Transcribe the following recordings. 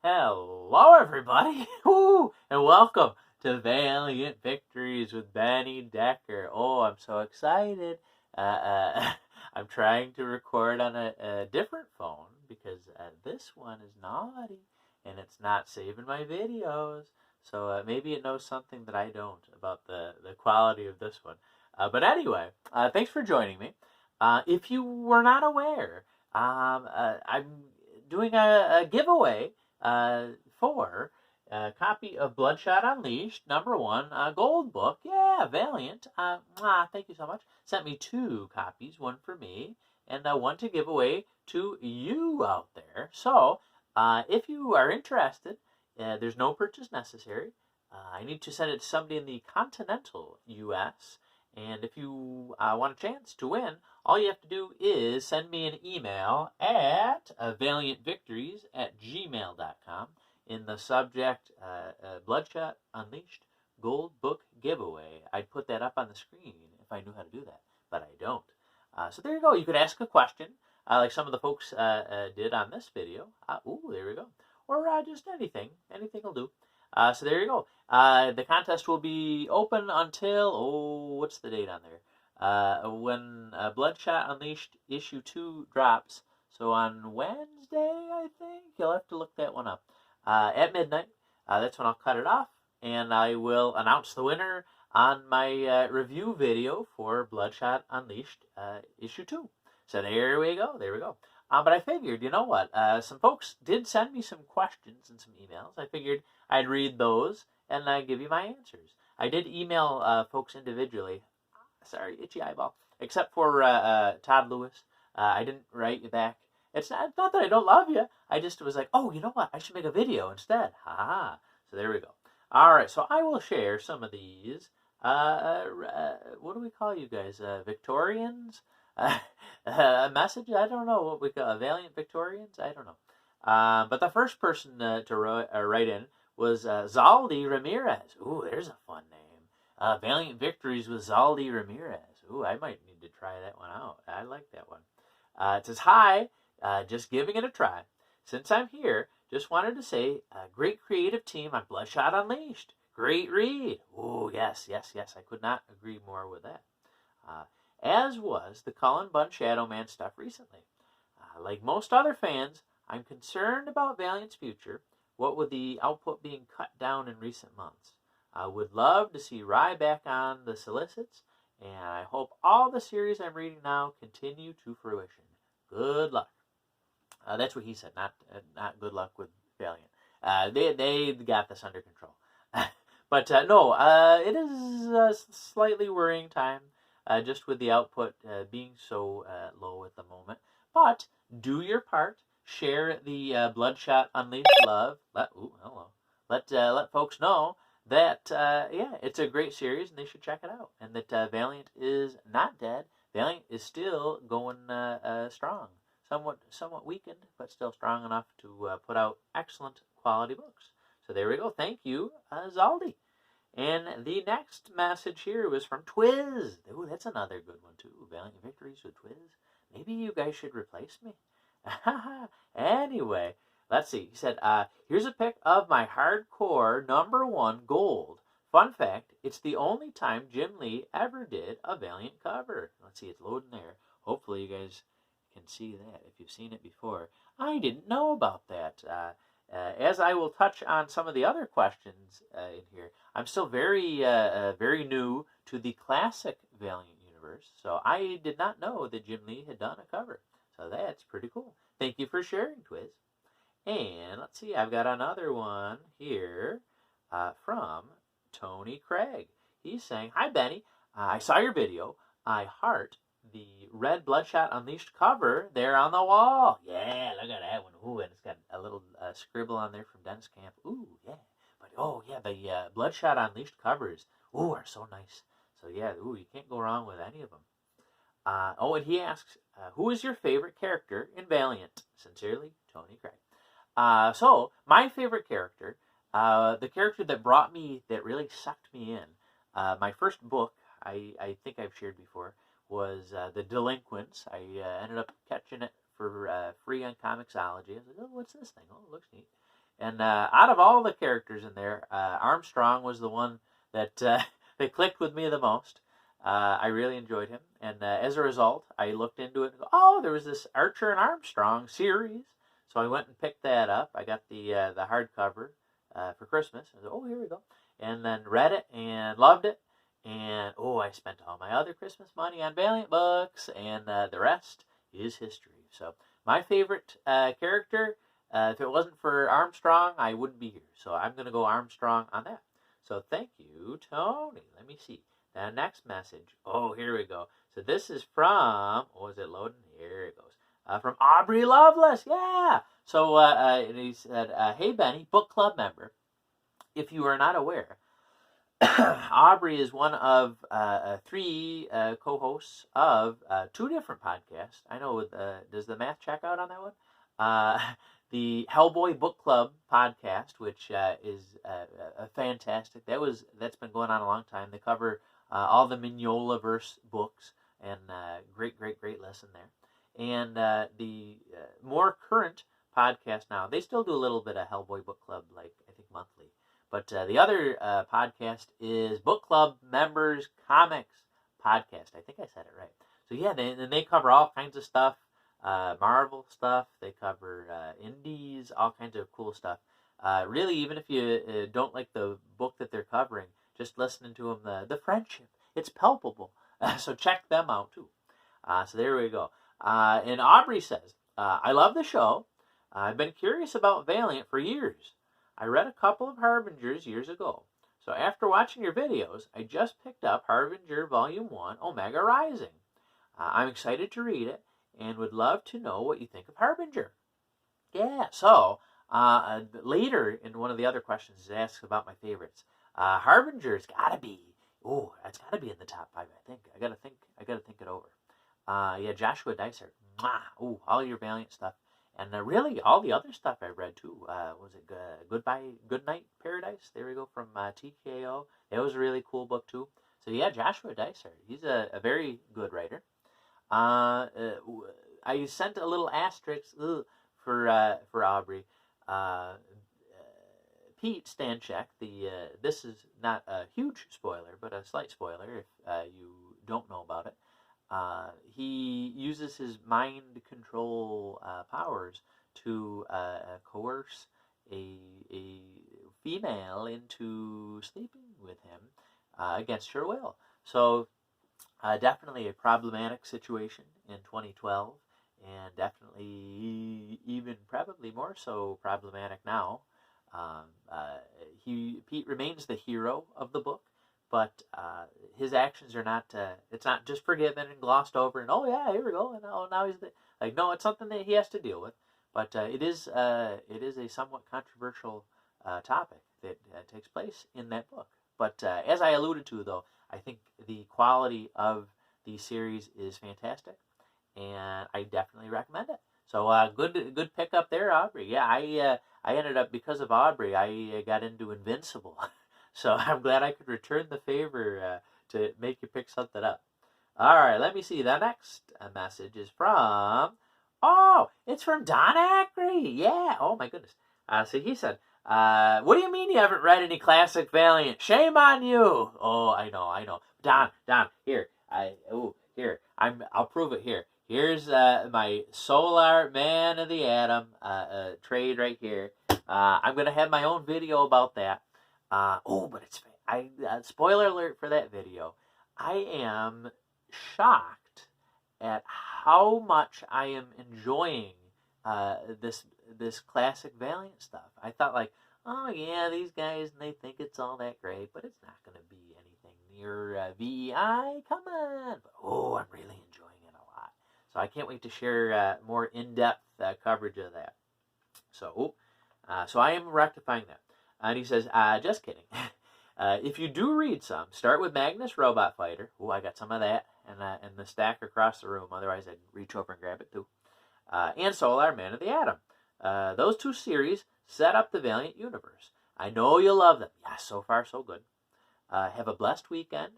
Hello, everybody, Woo! And welcome to Valiant Victories with Benny Decker. Oh, I'm so excited. I'm trying to record on a different phone because this one is naughty and it's not saving my videos. So maybe it knows something that I don't about the quality of this one. But anyway, thanks for joining me. If you were not aware, I'm doing a giveaway for a copy of Bloodshot Unleashed, #1, gold book. Yeah, Valiant. Thank you so much. Sent me 2 copies, one for me, and one to give away to you out there. So, if you are interested, there's no purchase necessary. I need to send it to somebody in the continental U.S., and if you want a chance to win, all you have to do is send me an email at valiantvictories@gmail.com in the subject Bloodshot Unleashed Gold Book Giveaway. I'd put that up on the screen if I knew how to do that, but I don't. So there you go. You could ask a question like some of the folks did on this video. There we go. Or just anything. Anything will do. So there you go. The contest will be open until, what's the date on there? When Bloodshot Unleashed issue 2 drops. So on Wednesday, I think? You'll have to look that one up. At midnight. That's when I'll cut it off. And I will announce the winner on my review video for Bloodshot Unleashed issue 2. So there we go. There we go. But I figured, you know what? Some folks did send me some questions and some emails. I figured I'd read those and give you my answers. I did email folks individually. Sorry, itchy eyeball. Except for Todd Lewis. I didn't write you back. It's not that I don't love you. I just was like, you know what? I should make a video instead. Ha. So there we go. All right, so I will share some of these. What do we call you guys? Victorians? A message? I don't know what we call Valiant Victorians. I don't know. But the first person to write in was Zaldi Ramirez. Ooh, there's a fun name. Valiant Victories with Zaldi Ramirez. Ooh, I might need to try that one out. I like that one. It says, hi, just giving it a try. Since I'm here, just wanted to say, great creative team on Bloodshot Unleashed. Great read. Ooh, yes. I could not agree more with that. As was the Cullen Bunn Shadow Man stuff recently. Like most other fans, I'm concerned about Valiant's future, what with the output being cut down in recent months. I would love to see Rye back on the solicits, and I hope all the series I'm reading now continue to fruition. Good luck. That's what he said, not good luck with Valiant. They got this under control. But no, it is a slightly worrying time. Just with the output being so low at the moment. But do your part. Share the Bloodshot Unleashed love. Let folks know that, it's a great series and they should check it out. And that Valiant is not dead. Valiant is still going strong. Somewhat weakened, but still strong enough to put out excellent quality books. So there we go. Thank you, Zaldi. And the next message here was from Twiz. Ooh, that's another good one, too. Valiant Victories with Twiz. Maybe you guys should replace me. Anyway, let's see. He said, here's a pic of my hardcore #1 gold. Fun fact, it's the only time Jim Lee ever did a Valiant cover. Let's see, it's loading there. Hopefully you guys can see that if you've seen it before. I didn't know about that. As I will touch on some of the other questions in here, I'm still very new to the classic Valiant universe, so I did not know that Jim Lee had done a cover. So that's pretty cool. Thank you for sharing, Twiz. And let's see, I've got another one here from Tony Craig. He's saying, hi, Benny. I saw your video. I heart the red Bloodshot Unleashed cover there on the wall. Yeah, look at that one. Ooh, and it's got a little scribble on there from Dennis Camp. Ooh, yeah. But, the Bloodshot Unleashed covers, are so nice. So, yeah, you can't go wrong with any of them. And he asks, who is your favorite character in Valiant? Sincerely, Tony Craig. So, my favorite character, the character that really sucked me in, my first book, I think I've shared before, was The Delinquents. I ended up catching it for free on Comixology. I was like, what's this thing? Oh, it looks neat. And out of all the characters in there, Armstrong was the one that that clicked with me the most. I really enjoyed him, and as a result, I looked into it and go, oh, there was this Archer and Armstrong series. So I went and picked that up. I got the hardcover for Christmas. I said, oh, here we go. And then read it and loved it. And, I spent all my other Christmas money on Valiant books, and the rest is history. So my favorite character, if it wasn't for Armstrong, I wouldn't be here. So I'm going to go Armstrong on that. So thank you, Tony. Let me see. The next message. Oh, here we go. So this is from, is it loading? Here it goes. From Aubrey Loveless. Yeah. So and he said, hey, Benny, book club member. If you are not aware, Aubrey is one of 3 co-hosts of 2 different podcasts. I know, does the math check out on that one? The Hellboy Book Club podcast, which is fantastic. That's been going on a long time. They cover all the Mignola-verse books, and great listen there. And the more current podcast now, they still do a little bit of Hellboy Book Club, like I think monthly. But the other podcast is Book Club Members Comics Podcast. I think I said it right. So yeah, they cover all kinds of stuff. Marvel stuff. They cover indies, all kinds of cool stuff. Really, even if you don't like the book that they're covering, just listening to them, the friendship, it's palpable. So check them out too. So there we go. And Aubrey says, I love the show. I've been curious about Valiant for years. I read a couple of Harbingers years ago. So after watching your videos, I just picked up Harbinger Volume 1, Omega Rising. I'm excited to read it, and would love to know what you think of Harbinger. Yeah, so later in one of the other questions, it asks about my favorites. Harbinger's gotta be, that's gotta be in the top 5. I think. I gotta think it over. Yeah, Joshua Dysart. All your Valiant stuff, and really all the other stuff I read too. Was it Goodnight Paradise? There we go, from TKO. It was a really cool book too. So yeah, Joshua Dysart. He's a very good writer. I sent a little asterisk for Aubrey. Pete Stanchek, this is not a huge spoiler, but a slight spoiler if you don't know about it. He uses his mind control powers to coerce a female into sleeping with him against her will. So definitely a problematic situation in 2012, and definitely even probably more so problematic now. Pete remains the hero of the book, but his actions are not, it's not just forgiven and glossed over and, oh yeah, here we go, and now he's no, it's something that he has to deal with. But it is a somewhat controversial topic that takes place in that book. But as I alluded to, though, I think the quality of the series is fantastic, and I definitely recommend it. So good pickup there, Aubrey. Yeah, I ended up, because of Aubrey, I got into Invincible. So I'm glad I could return the favor to make you pick something up. All right, let me see. The next message is from, it's from Don Ackrey. Yeah, oh my goodness. So he said, what do you mean you haven't read any classic Valiant? Shame on you. Oh, I know. Don, here. I'll prove it here. Here's my Solar Man of the Atom trade right here. I'm going to have my own video about that. But it's spoiler alert for that video. I am shocked at how much I am enjoying this classic Valiant stuff. I thought, like, oh yeah, these guys, and they think it's all that great, but it's not going to be anything near VEI. Come on. But, I'm really enjoying it a lot. So I can't wait to share more in-depth coverage of that. So I am rectifying that. And he says, just kidding. If you do read some, start with Magnus Robot Fighter. I got some of that in the stack across the room. Otherwise, I'd reach over and grab it too. And Solar Man of the Atom. Those 2 series set up the Valiant universe. I know you'll love them. Yeah, so far so good. Have a blessed weekend,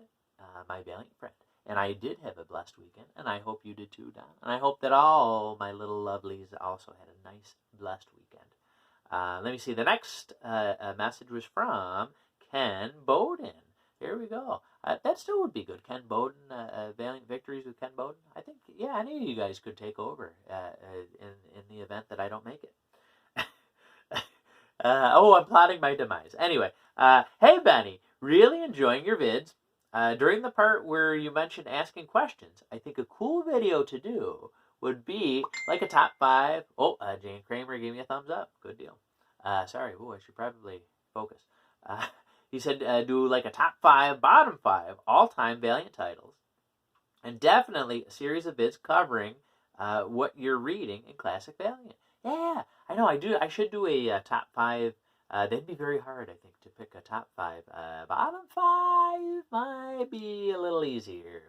my Valiant friend. And I did have a blessed weekend, and I hope you did too, Don. And I hope that all my little lovelies also had a nice, blessed weekend. Let me see. The next message was from Ken Bowden. Here we go. That still would be good. Ken Bowden, Valiant Victories with Ken Bowden. I think, yeah, any of you guys could take over in the event that I don't make it. I'm plotting my demise. Anyway, hey, Benny, really enjoying your vids. During the part where you mentioned asking questions, I think a cool video to do would be like a top 5. Oh, Jane Kramer gave me a thumbs up. Good deal. Sorry, I should probably focus. He said do like a top 5, bottom 5 all-time Valiant titles, and definitely a series of vids covering what you're reading in classic Valiant. Yeah, I know. I should do a top 5. That'd be very hard, I think, to pick a top 5. Bottom 5 might be a little easier.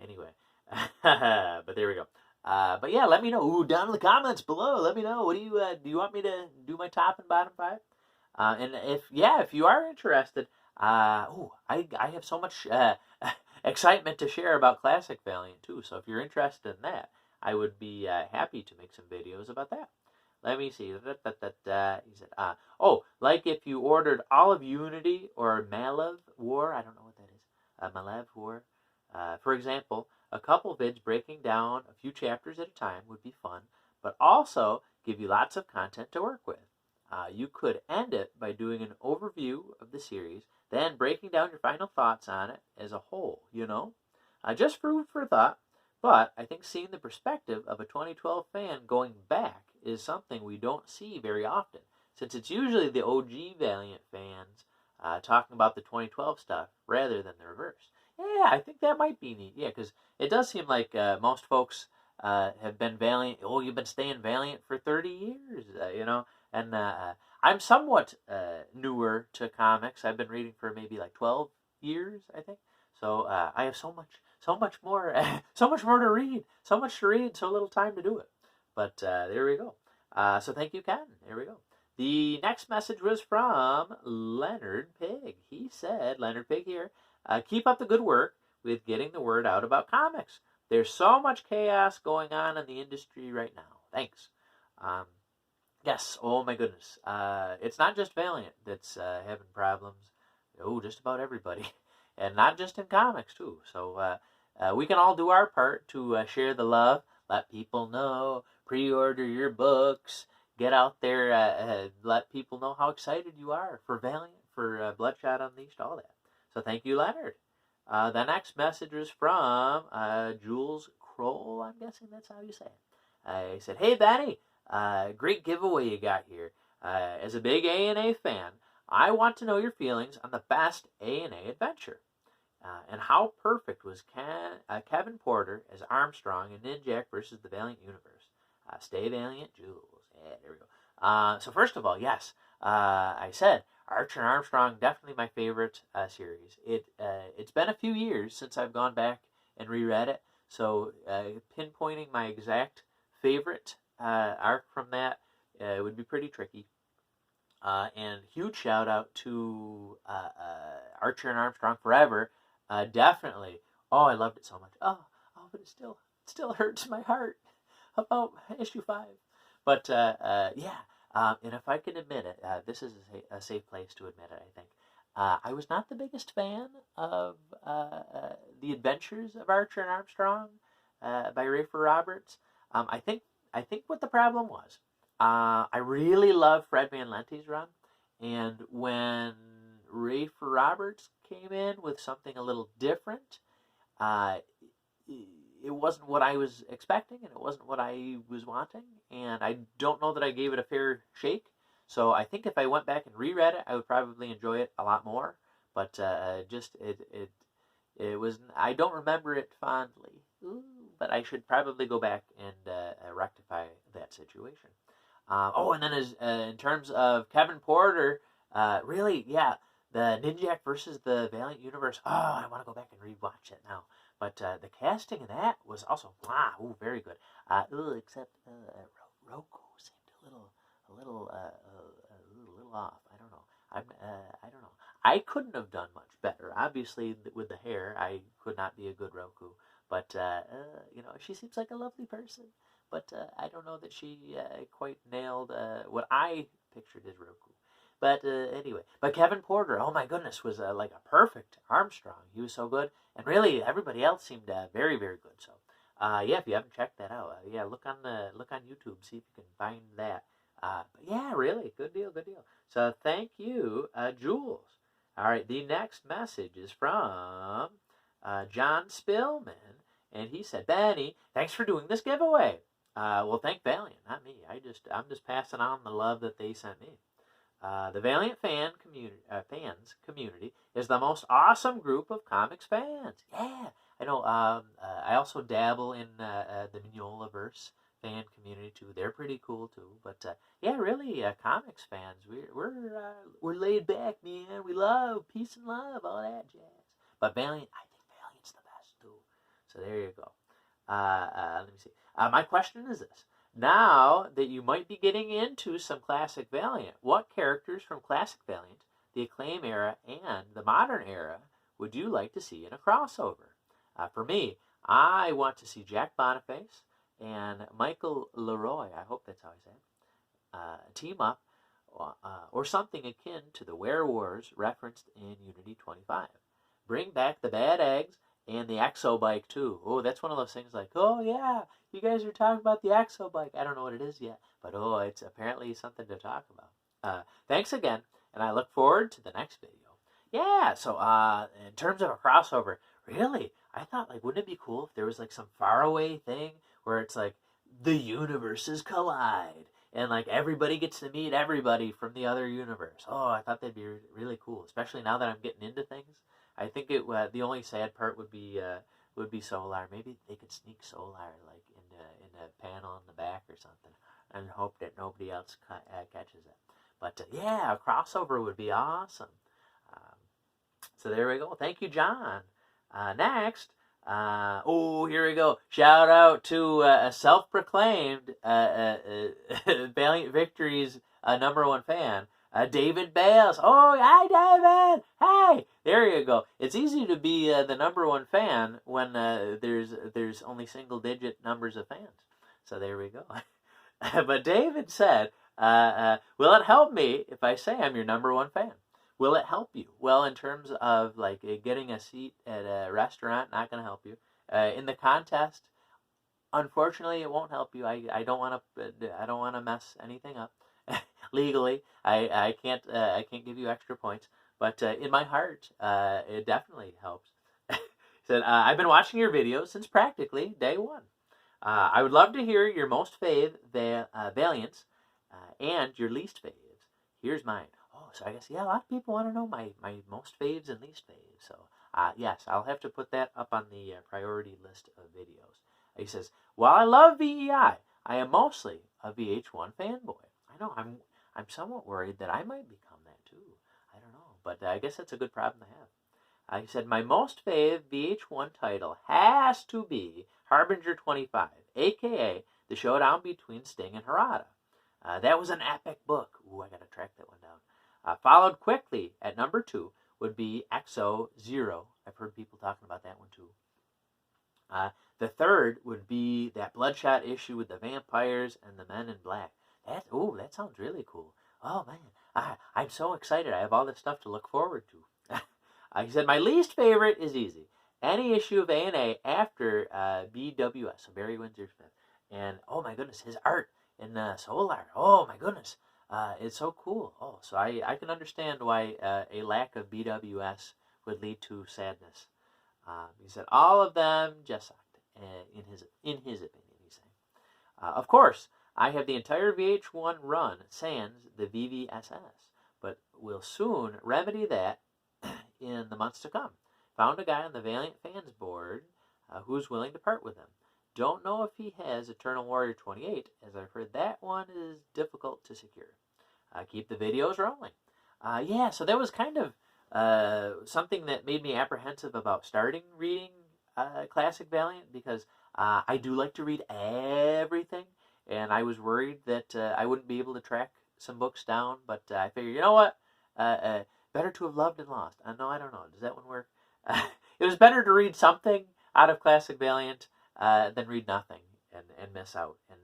Anyway. But there we go. But yeah, let me know. Down in the comments below, let me know. What do you want me to do my top and bottom 5? And if you are interested, I have so much excitement to share about classic Valiant too. So if you're interested in that, I would be happy to make some videos about that. Let me see. He said, like if you ordered all of Unity or Malev War. I don't know what that is. Malev War. For example, a couple vids breaking down a few chapters at a time would be fun, but also give you lots of content to work with. You could end it by doing an overview of the series, then breaking down your final thoughts on it as a whole, just food for thought, but I think seeing the perspective of a 2012 fan going back is something we don't see very often, since it's usually the OG Valiant fans talking about the 2012 stuff rather than the reverse. Yeah, I think that might be neat. Yeah, because it does seem like most folks have been Valiant. Oh, you've been staying Valiant for 30 years, And I'm somewhat newer to comics. I've been reading for maybe like 12 years, I think. So I have so much more, so much more to read, so little time to do it. But there we go. So thank you, Ken. There we go. The next message was from Leonard Pig. He said, Leonard Pig here, keep up the good work with getting the word out about comics. There's so much chaos going on in the industry right now. Thanks. Yes, oh my goodness. It's not just Valiant that's having problems. Oh, just about everybody. And not just in comics, too. So we can all do our part to share the love, let people know, pre-order your books, get out there, let people know how excited you are for Valiant, for Bloodshot Unleashed, all that. So thank you, Leonard. The next message was from Jules Kroll, I'm guessing that's how you say it. He said, hey, Benny, great giveaway you got here. As a big A&A fan, I want to know your feelings on the best A&A adventure. And how perfect was Kevin Porter as Armstrong in Ninjak versus the Valiant Universe. Stay Valiant, Jules. Yeah, there we go. So first of all, yes, I said Archer and Armstrong, definitely my favorite series. It's been a few years since I've gone back and reread it, so pinpointing my exact favorite arc from that would be pretty tricky. And huge shout out to Archer and Armstrong Forever. Definitely. Oh, I loved it so much. But it still hurts my heart about issue 5. But yeah. And if I can admit it, this is a safe place to admit it, I think. I was not the biggest fan of the Adventures of Archer and Armstrong by Rafer Roberts. I think what the problem was, I really love Fred Van Lente's run, and when Rafer Roberts came in with something a little different, it wasn't what I was expecting, and it wasn't what I was wanting, and I don't know that I gave it a fair shake. So I think if I went back and reread it, I would probably enjoy it a lot more. But it was, I don't remember it fondly. But I should probably go back and rectify that situation. And then in terms of Kevin Porter, really, yeah, the Ninjak versus the Valiant Universe. Oh, I want to go back and rewatch it now. But the casting of that was also very good. Except Roku seemed a little off. I don't know. I don't know. I couldn't have done much better. Obviously, with the hair, I could not be a good Roku. But she seems like a lovely person. but I don't know that she quite nailed what I pictured as Roku. But anyway, but Kevin Porter, oh my goodness, was like a perfect Armstrong. He was so good, and really everybody else seemed very, very good. So, yeah, if you haven't checked that out, yeah, look on YouTube, see if you can find that. But yeah, really, good deal, good deal. So thank you, Jules. All right, the next message is from John Spillman, and he said, Benny, thanks for doing this giveaway. Well, thank Valiant, not me. I'm just passing on the love that they sent me. The Valiant fans community is the most awesome group of comics fans. Yeah, I know. I also dabble in the Mignolaverse fan community too. They're pretty cool too. But yeah, really, comics fans, we're laid back, man. We love peace and love, all that jazz. But Valiant, I think Valiant's the best too. So there you go. Let me see. My question is this. Now that you might be getting into some classic Valiant, what characters from classic Valiant, the Acclaim era, and the modern era would you like to see in a crossover? For me, I want to see Jack Boniface and Michael Leroy, I hope that's how I say it, team up or something akin to the Werewars referenced in Unity 25. Bring back the Bad Eggs and the Exo Bike too. Oh, that's one of those things like, oh yeah, you guys are talking about the Exo Bike. I don't know what it is yet, but oh, it's apparently something to talk about. Thanks again, and I look forward to the next video. Yeah, so in terms of a crossover, really, I thought, like, wouldn't it be cool if there was like some faraway thing where it's like the universes collide and like everybody gets to meet everybody from the other universe. Oh, I thought that'd be really cool, especially now that I'm getting into things. I think the only sad part would be Solar. Maybe they could sneak Solar like in a panel in the back or something, and hope that nobody else catches it. But yeah, a crossover would be awesome. So there we go. Thank you, John. Next, here we go. Shout out to a self-proclaimed Valiant Victory's #1 fan. David Bales. Oh, hi, David. Hey, there you go. It's easy to be the #1 fan when there's only single-digit numbers of fans. So there we go. But David said, will it help me if I say I'm your #1 fan? Will it help you? Well, in terms of like getting a seat at a restaurant, not going to help you. In the contest, unfortunately, it won't help you. I don't want to mess anything up. Legally, I can't give you extra points, but in my heart, it definitely helps. Said I've been watching your videos since practically day one. I would love to hear your most Valiants and your least faves. Here's mine. Oh, so I guess a lot of people want to know my most faves and least faves. So yes, I'll have to put that up on the priority list of videos. He says, while I love VEI, I am mostly a VH1 fanboy. I know I'm somewhat worried that I might become that too. I don't know, but I guess that's a good problem to have. He said, my most fave VH1 title has to be Harbinger 25, a.k.a. the showdown between Sting and Harada. That was an epic book. Ooh, I got to track that one down. Followed quickly at #2 would be Exo Zero. I've heard people talking about that one too. The third would be that Bloodshot issue with the vampires and the men in black. That sounds really cool. Oh, man. I'm so excited. I have all this stuff to look forward to. He said, my least favorite is easy. Any issue of A&A after BWS, so Barry Windsor Smith. And, oh, my goodness, his art in Solar. Oh, my goodness. It's so cool. Oh, so I can understand why a lack of BWS would lead to sadness. He said, all of them just sucked, in his opinion, he's saying. Of course, I have the entire VH1 run, sans the VVSS, but we'll soon remedy that in the months to come. Found a guy on the Valiant fans board who's willing to part with him. Don't know if he has Eternal Warrior 28, as I've heard that one is difficult to secure. Keep the videos rolling. Yeah, so that was kind of something that made me apprehensive about starting reading Classic Valiant, because I do like to read everything, and I was worried that I wouldn't be able to track some books down, but I figured, you know what? Better to have loved and lost. No, I don't know. Does that one work? It was better to read something out of Classic Valiant than read nothing. and miss out. And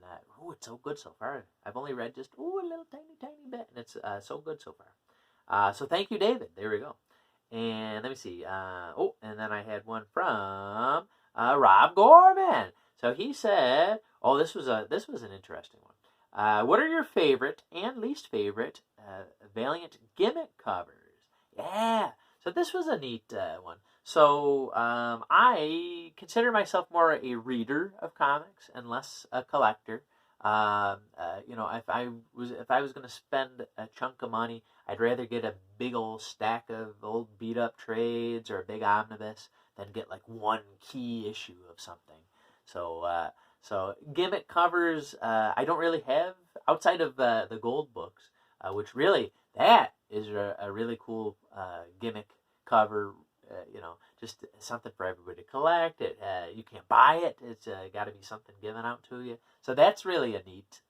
it's so good so far. I've only read just a little tiny bit, and it's so good so far. So thank you, David. There we go. And let me see. And then I had one from Rob Gorman. So he said, this was an interesting one. What are your favorite and least favorite Valiant Gimmick covers? Yeah. So this was a neat one. So I consider myself more a reader of comics and less a collector. If I was going to spend a chunk of money, I'd rather get a big old stack of old beat up trades or a big omnibus than get like one key issue of something. So Gimmick covers I don't really have outside of the gold books, which really that is a really cool Gimmick cover. Just something for everybody to collect. You can't buy it. It's got to be something given out to you. So that's really a neat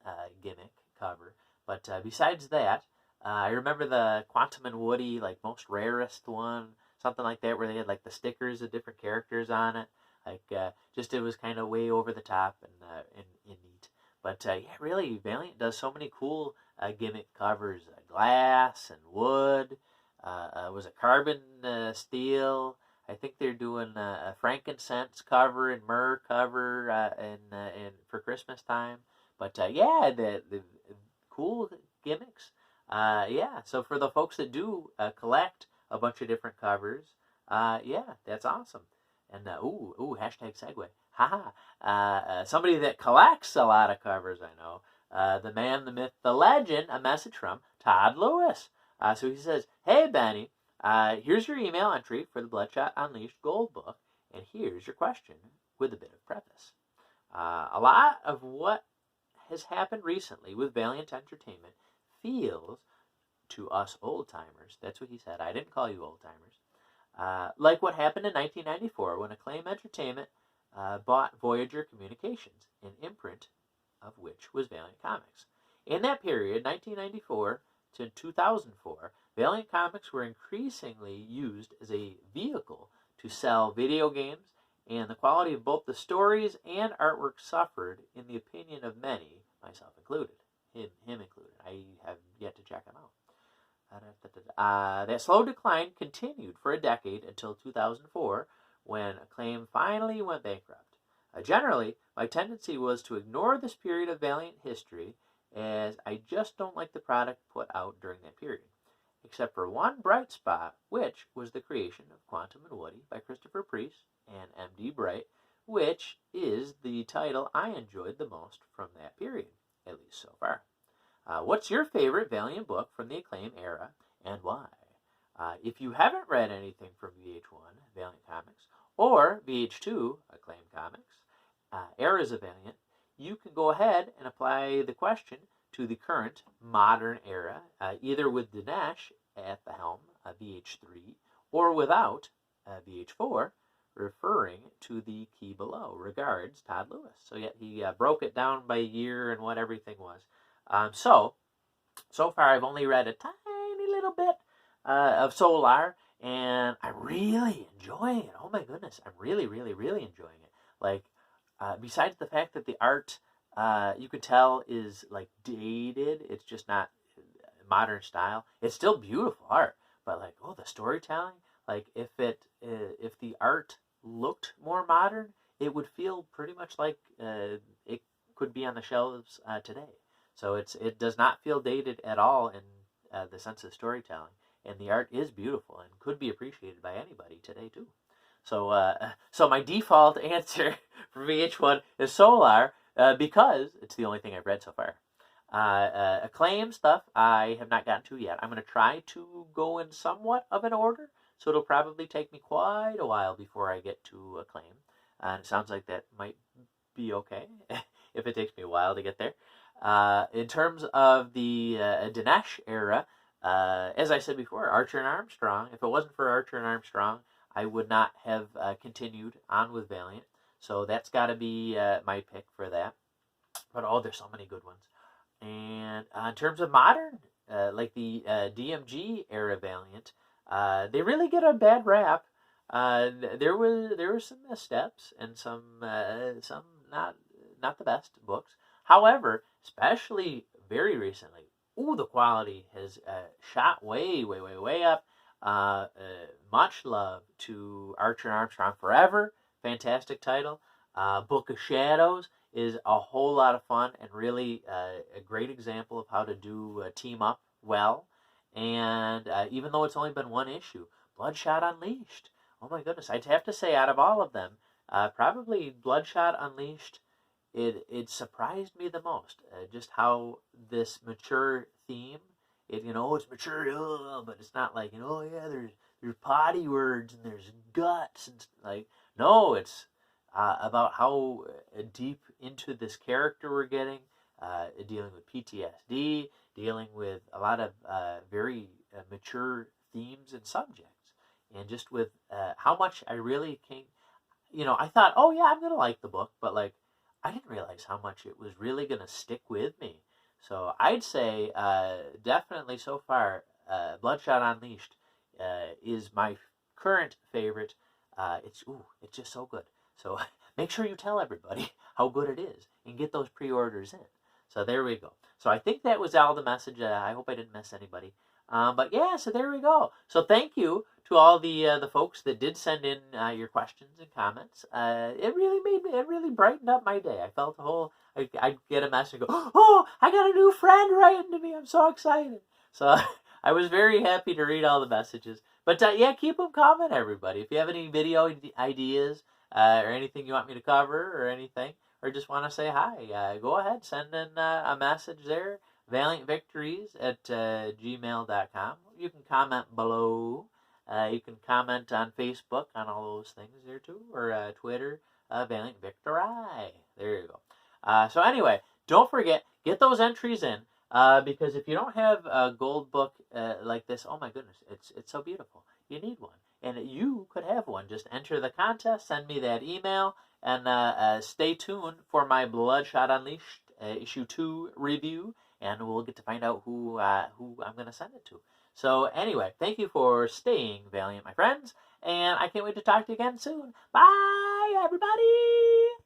Gimmick cover. But besides that, I remember the Quantum and Woody, like most rarest one, something like that, where they had like the stickers of different characters on it. Like it was kind of way over the top and neat. But really, Valiant does so many cool Gimmick covers: glass and wood. Was a carbon steel. I think they're doing a frankincense cover and myrrh cover and for Christmas time. But the cool gimmicks. So for the folks that do collect a bunch of different covers, that's awesome. And hashtag segue. Haha. Somebody that collects a lot of covers, I know. The man, the myth, the legend. A message from Todd Lewis. So he says, "Hey Benny, here's your email entry for the Bloodshot Unleashed Gold Book, and here's your question with a bit of preface. A lot of what has happened recently with Valiant Entertainment feels to us old-timers," that's what he said, I didn't call you old-timers, "like what happened in 1994 when Acclaimed Entertainment bought Voyager Communications, an imprint of which was Valiant Comics. In that period, 1994 to 2004, Valiant Comics were increasingly used as a vehicle to sell video games, and the quality of both the stories and artwork suffered, in the opinion of many, myself included, him included. I have yet to check him out. That slow decline continued for a decade until 2004, when Acclaim finally went bankrupt. Generally, my tendency was to ignore this period of Valiant history, as I just don't like the product put out during that period, except for one bright spot, which was the creation of Quantum and Woody by Christopher Priest and M.D. Bright, which is the title I enjoyed the most from that period, at least so far. What's your favorite Valiant book from the Acclaim era, and why? If you haven't read anything from VH1, Valiant Comics, or VH2, Acclaim Comics, eras of Valiant, you can go ahead and apply the question to the current modern era, either with Dinesh at the helm, VH3, or without, VH4, referring to the key below. Regards, Todd Lewis. So he broke it down by year and what everything was. So far I've only read a tiny little bit of Solar, and I'm really enjoying it. Oh my goodness, I'm really, really, really enjoying it. Like, besides the fact that the art, you could tell, is like dated, it's just not modern style. It's still beautiful art, but like, the storytelling, like if the art looked more modern, it would feel pretty much like it could be on the shelves today. So it does not feel dated at all in the sense of storytelling, and the art is beautiful and could be appreciated by anybody today too. So my default answer for VH1 is Solar, because it's the only thing I've read so far. Acclaim stuff I have not gotten to yet. I'm going to try to go in somewhat of an order, so it'll probably take me quite a while before I get to Acclaim. And it sounds like that might be okay if it takes me a while to get there. In terms of the Dinesh era, as I said before, Archer and Armstrong. If it wasn't for Archer and Armstrong, I would not have continued on with Valiant. So that's got to be my pick for that. But there's so many good ones. And in terms of modern, like the DMG era Valiant, they really get a bad rap. There were some missteps and some not not the best books. However, especially very recently, the quality has shot way up. Much love to Archer and Armstrong Forever. Fantastic title. Book of Shadows is a whole lot of fun and really a great example of how to do a team up well. And even though it's only been one issue, Bloodshot Unleashed. Oh my goodness, I'd have to say out of all of them, probably Bloodshot Unleashed, it surprised me the most. Just how this mature theme, it's mature, but it's not like, yeah, there's potty words and there's guts and like, no, it's about how deep into this character we're getting, dealing with PTSD, dealing with a lot of very mature themes and subjects, and just with how much I really came. I thought, oh yeah, I'm gonna like the book, but like, I didn't realize how much it was really gonna stick with me. So I'd say definitely so far, Bloodshot Unleashed is my current favorite. It's just so good. So make sure you tell everybody how good it is and get those pre-orders in. So there we go. So I think that was all the message. I hope I didn't miss anybody. But yeah, so there we go. So thank you to all the folks that did send in your questions and comments. It really brightened up my day. I felt I'd get a message and go, oh, I got a new friend writing to me. I'm so excited. So I was very happy to read all the messages. But yeah, keep them coming, everybody. If you have any video ideas or anything you want me to cover or anything, or just want to say hi, go ahead, send in a message there. ValiantVictories@gmail.com. You can comment below. You can comment on Facebook on all those things there too, or Twitter, Valiant Victory. There you go. So anyway, don't forget, get those entries in, because if you don't have a gold book like this, oh my goodness, it's so beautiful. You need one, and you could have one. Just enter the contest, send me that email, and stay tuned for my Bloodshot Unleashed issue 2 review, and we'll get to find out who I'm going to send it to. So anyway, thank you for staying valiant, my friends, and I can't wait to talk to you again soon. Bye, everybody!